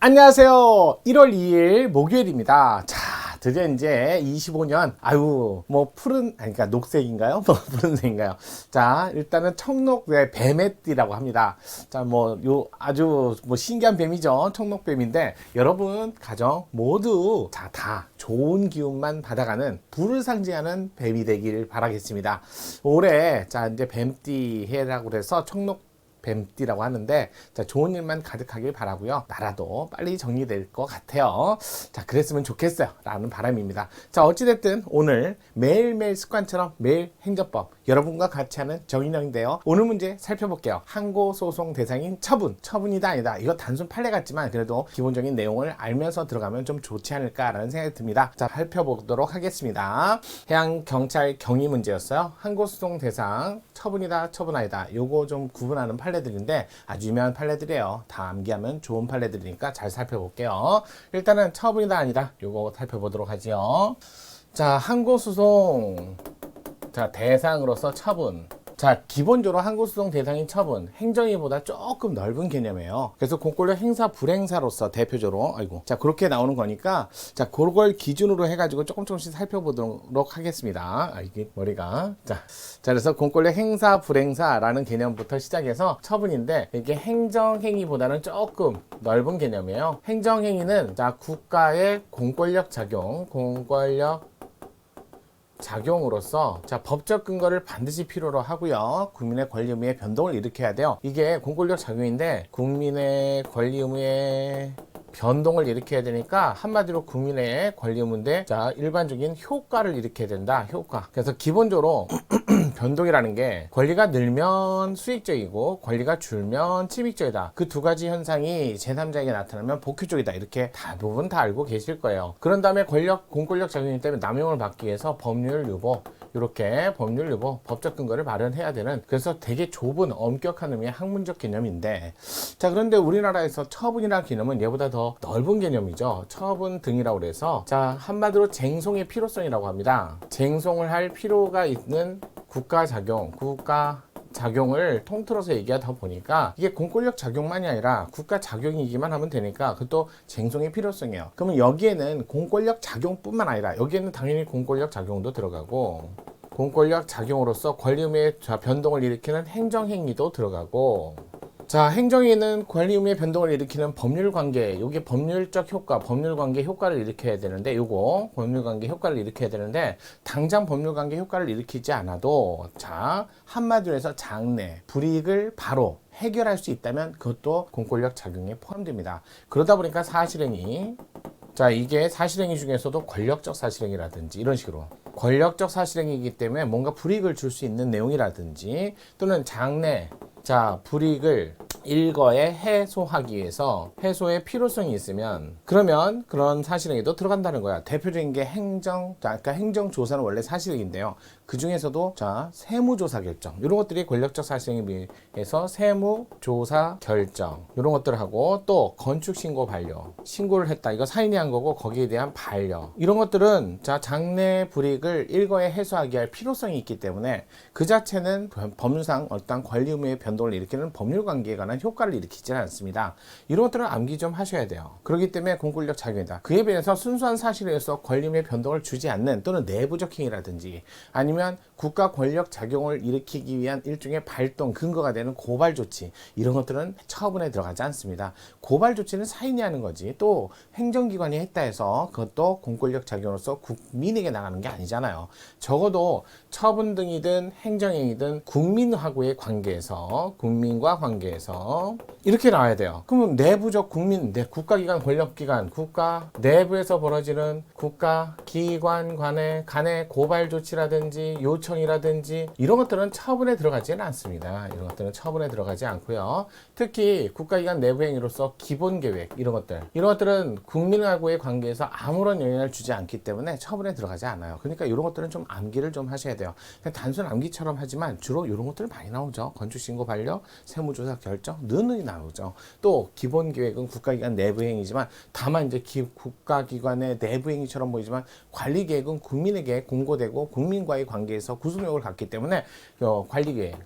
안녕하세요. 1월 2일 목요일입니다. 자, 드디어 이제 25년, 뭐 그러니까 녹색인가요? 뭐 푸른색인가요? 자, 일단은 청록의 뱀의띠라고 합니다. 자, 아주 신기한 뱀이죠. 청록뱀인데, 여러분, 가정 모두, 자, 다 좋은 기운만 받아가는 불을 상징하는 뱀이 되길 바라겠습니다. 올해, 자, 이제 뱀띠 해라고 해서 뱀띠라고 하는데, 자, 좋은 일만 가득하길 바라고요. 나라도 빨리 정리될 것 같아요. 자, 그랬으면 좋겠어요 라는 바람입니다. 자, 어찌됐든 오늘 매일매일 습관처럼 매일 행정법 여러분과 같이 하는 정인영인데요. 오늘 문제 살펴볼게요. 항고소송 대상인 처분이다 아니다, 이거 단순 판례 같지만 그래도 기본적인 내용을 알면서 들어가면 좀 좋지 않을까라는 생각이 듭니다. 자, 살펴보도록 하겠습니다. 해양경찰 경위 문제였어요. 항고소송 대상 처분이다 처분 아니다, 요거 좀 구분하는 판례들인데 아주 유명한 판례들이에요. 다 암기하면 좋은 판례들이니까 잘 살펴볼게요. 일단은 처분이다 아니다, 요거 살펴보도록 하지요. 자, 항고소송, 자, 대상으로서 처분. 자, 기본적으로 항고소송 대상인 처분, 행정위보다 조금 넓은 개념이에요. 그래서 공권력 행사 불행사로서 대표적으로, 자, 그렇게 나오는 거니까, 자, 그걸 기준으로 해가지고 조금씩 살펴보도록 하겠습니다. 이게 머리가. 자, 그래서 공권력 행사 불행사라는 개념부터 시작해서 처분인데, 이게 행정행위보다는 조금 넓은 개념이에요. 행정행위는, 자, 국가의 공권력 작용으로서, 자, 법적 근거를 반드시 필요로 하고요. 국민의 권리 의무의 변동을 일으켜야 돼요. 이게 공권력 작용인데 국민의 권리 의무의 변동을 일으켜야 되니까 한마디로 국민의 권리 의무인데, 자, 일반적인 효과를 일으켜야 된다. 효과. 그래서 기본적으로 변동이라는 게 권리가 늘면 수익적이고 권리가 줄면 침익적이다. 그 두 가지 현상이 제3자에게 나타나면 복효적이다. 이렇게 대부분 다 알고 계실 거예요. 그런 다음에 공권력 작용이기 때문에 남용을 받기 위해서 법률 유보, 이렇게 법률 유보, 법적 근거를 마련해야 되는, 그래서 되게 좁은 엄격한 의미의 학문적 개념인데, 자, 그런데 우리나라에서 처분이라는 개념은 얘보다 더 넓은 개념이죠. 처분 등이라고 그래서, 자, 한마디로 쟁송의 필요성이라고 합니다. 쟁송을 할 필요가 있는 국가 작용을 통틀어서 얘기하다 보니까 이게 공권력 작용만이 아니라 국가 작용이기만 하면 되니까 그것도 쟁송의 필요성이에요. 그러면 여기에는 공권력 작용뿐만 아니라 여기에는 당연히 공권력 작용도 들어가고, 공권력 작용으로서 권리 의무의 변동을 일으키는 행정행위도 들어가고, 자, 행정위는 권리 의무의 변동을 일으키는 법률관계, 요게 법률적 효과, 법률관계 효과를 일으켜야 되는데, 요거 법률관계 효과를 일으켜야 되는데, 당장 법률관계 효과를 일으키지 않아도, 자, 한마디로 해서 장래, 불이익을 바로 해결할 수 있다면 그것도 공권력 작용에 포함됩니다. 그러다 보니까 사실행위, 자, 이게 사실행위 중에서도 권력적 사실행위라든지 이런 식으로 권력적 사실행위이기 때문에 뭔가 불이익을 줄 수 있는 내용이라든지, 또는 장래, 자, 불이익을 일거에 해소하기 위해서 해소의 필요성이 있으면, 그러면 그런 사실행위도 들어간다는 거야. 대표적인 게 그러니까 행정조사는 원래 사실행위인데요. 그 중에서도, 자, 세무조사 결정, 이런 것들이 권력적 사실행위에 비해서 세무조사 결정, 이런 것들을 하고, 또 건축신고 반려, 신고를 했다, 이거 사인이 한 거고 거기에 대한 반려, 이런 것들은, 자, 장래 불이익을 일거에 해소하기 위할 필요성이 있기 때문에 그 자체는 법률상 어떤 권리 의무의 변동을 일으키는 법률관계에 관한 효과를 일으키지는 않습니다. 이런 것들은 암기 좀 하셔야 돼요. 그렇기 때문에 공권력 작용이다. 그에 비해서 순수한 사실에 의해서 권리 의무의 변동을 주지 않는, 또는 내부적 행위라든지 아니면 국가 권력 작용을 일으키기 위한 일종의 발동, 근거가 되는 고발 조치, 이런 것들은 처분에 들어가지 않습니다. 고발 조치는 사인이 하는 거지, 또 행정기관이 했다 해서 그것도 공권력 작용으로서 국민에게 나가는 게 아니잖아요. 적어도 처분 등이든 행정행위든 국민과 관계에서 이렇게 나와야 돼요. 그러면 내부적 국가기관, 권력기관, 국가 내부에서 벌어지는 국가기관 간의 고발 조치라든지 요청이라든지 이런 것들은 처분에 들어가지는 않습니다. 이런 것들은 처분에 들어가지 않고요. 특히 국가기관 내부 행위로서 기본계획, 이런 것들은 국민하고의 관계에서 아무런 영향을 주지 않기 때문에 처분에 들어가지 않아요. 그러니까 이런 것들은 좀 암기를 좀 하셔야 돼요. 그냥 단순 암기처럼 하지만 주로 이런 것들은 많이 나오죠. 건축신고 반려, 세무조사 결정, 느느니 나오죠. 또 기본계획은 국가기관 내부행위지만, 다만 이제 국가기관의 내부행위처럼 보이지만 관리계획은 국민에게 공고되고 국민과의 관계에서 구속력을 갖기 때문에 관리계획,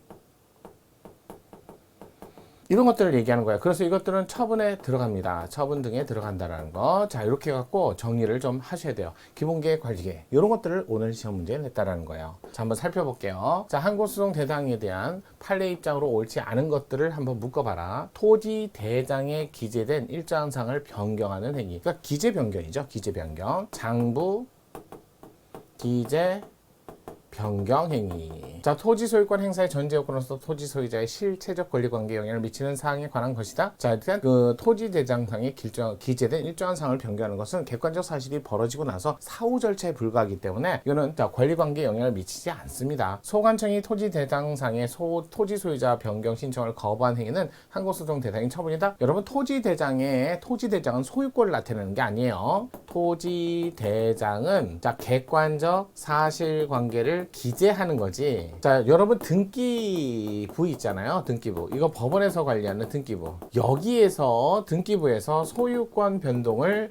이런 것들을 얘기하는 거예요. 그래서 이것들은 처분에 들어갑니다. 처분 등에 들어간다라는 거. 자, 이렇게 갖고 정리를 좀 하셔야 돼요. 기본계획, 관리계획 이런 것들을 오늘 시험 문제에 냈다라는 거예요. 자, 한번 살펴볼게요. 자, 항공수송 대상에 대한 판례 입장으로 옳지 않은 것들을 한번 묶어봐라. 토지 대장에 기재된 일정 사항을 변경하는 행위. 그러니까 기재 변경이죠. 기재 변경. 장부 기재 변경 행위. 자, 토지 소유권 행사의 전제 요건으로서 토지 소유자의 실체적 권리 관계에 영향을 미치는 사항에 관한 것이다. 자, 일단 그 토지 대장상에 기재된 일정한 사항을 변경하는 것은 객관적 사실이 벌어지고 나서 사후 절차에 불과하기 때문에 이거는 권리 관계에 영향을 미치지 않습니다. 소관청이 토지 대장상의 토지 소유자 변경 신청을 거부한 행위는 항공소송 대상인 처분이다. 여러분, 토지 대장은 소유권을 나타내는 게 아니에요. 토지 대장은 자, 객관적 사실 관계를 기재하는 거지. 자, 여러분 등기부 있잖아요. 등기부. 이거 법원에서 관리하는 등기부. 여기에서 등기부에서 소유권 변동을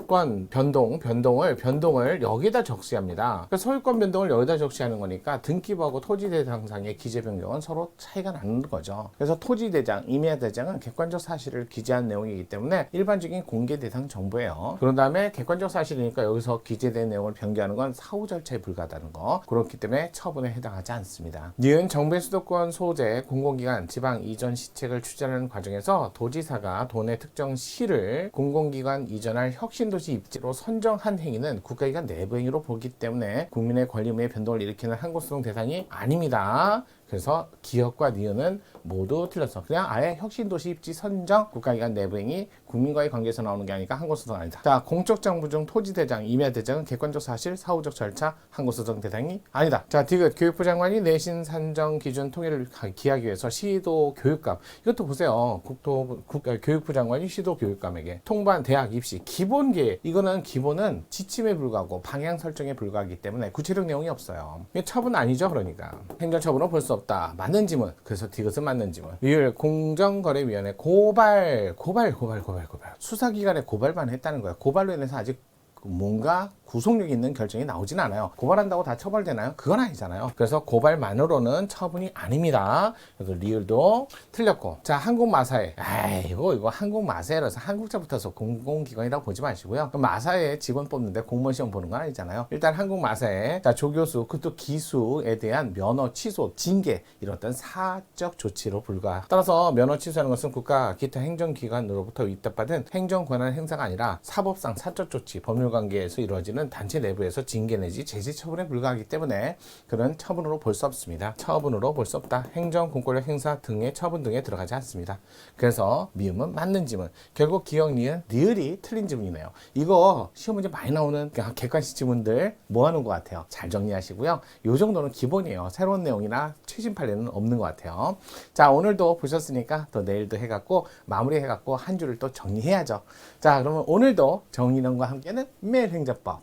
여기다 적시합니다. 그러니까 소유권 변동을 여기다 적시하는 거니까 등기부하고 토지대장상의 기재 변경은 서로 차이가 나는 거죠. 그래서 토지대장, 임야대장은 객관적 사실을 기재한 내용이기 때문에 일반적인 공개 대상 정보예요. 그런 다음에 객관적 사실이니까 여기서 기재된 내용을 변경하는 건 사후 절차에 불과하다는 거. 그렇기 때문에 처분에 해당하지 않습니다. 니은 정부의 수도권 소재, 공공기관, 지방 이전 시책을 추진하는 과정에서 도지사가 도내 특정 시를 공공기관 이전할 혁신도시 입지로 선정한 행위는 국가기관 내부 행위로 보기 때문에 국민의 권리의무의 변동을 일으키는 항공수송 대상이 아닙니다. 그래서 기업과 니은은 모두 틀렸어. 그냥 아예 혁신도시 입지 선정, 국가기관 내부행위, 국민과의 관계에서 나오는 게 아니니까 항공수송 아니다. 자, 공적정부 중 토지대장, 임야대장은 객관적 사실, 사후적 절차, 항공수송 대상이 아니다. 자, 디귿 교육부 장관이 내신 산정 기준 통일을 기하기 위해서 시도 교육감. 이것도 보세요. 교육부 장관이 시도 교육감에게 통반 대학 입시 기본 계획. 이거는 기본은 지침에 불과하고 방향 설정에 불과하기 때문에 구체적 내용이 없어요. 이게 처분 아니죠, 그러니까. 행정처분으로 볼 수 없다. 맞는 지문. 그래서 디귿은 맞는 지문. 리을 공정거래위원회 고발. 수사기관에 고발만 했다는 거야. 고발로 인해서 아직 뭔가 구속력 있는 결정이 나오진 않아요. 고발한다고 다 처벌되나요? 그건 아니잖아요. 그래서 고발만으로는 처분이 아닙니다. 그래서 리을도 틀렸고. 자, 한국마사회. 이거 한국마사회라서 한국자 붙어서 공공기관이라고 보지 마시고요. 마사회 직원 뽑는데 공무원 시험 보는 건 아니잖아요. 일단 한국마사회. 자, 조교수, 그것도 기수에 대한 면허 취소, 징계 이런 어떤 사적 조치로 불과. 따라서 면허 취소하는 것은 국가 기타 행정기관으로부터 위탁받은 행정권한 행사가 아니라 사법상 사적 조치, 법률관계에서 이루어지는 단체 내부에서 징계 내지 제재 처분에 불과하기 때문에 그런 처분으로 볼 수 없습니다. 처분으로 볼 수 없다. 행정 공권력 행사 등의 처분 등에 들어가지 않습니다. 그래서 미음은 맞는 지문. 결국 기억 니은 리을이 틀린 지문이네요. 이거 시험 문제 많이 나오는 객관식 지문들 뭐 하는 것 같아요? 잘 정리하시고요. 이 정도는 기본이에요. 새로운 내용이나 최신 판례는 없는 것 같아요. 자, 오늘도 보셨으니까 또 내일도 해갖고 마무리해갖고 한 줄을 또 정리해야죠. 자, 그러면 오늘도 정리론과 함께는 매일행정법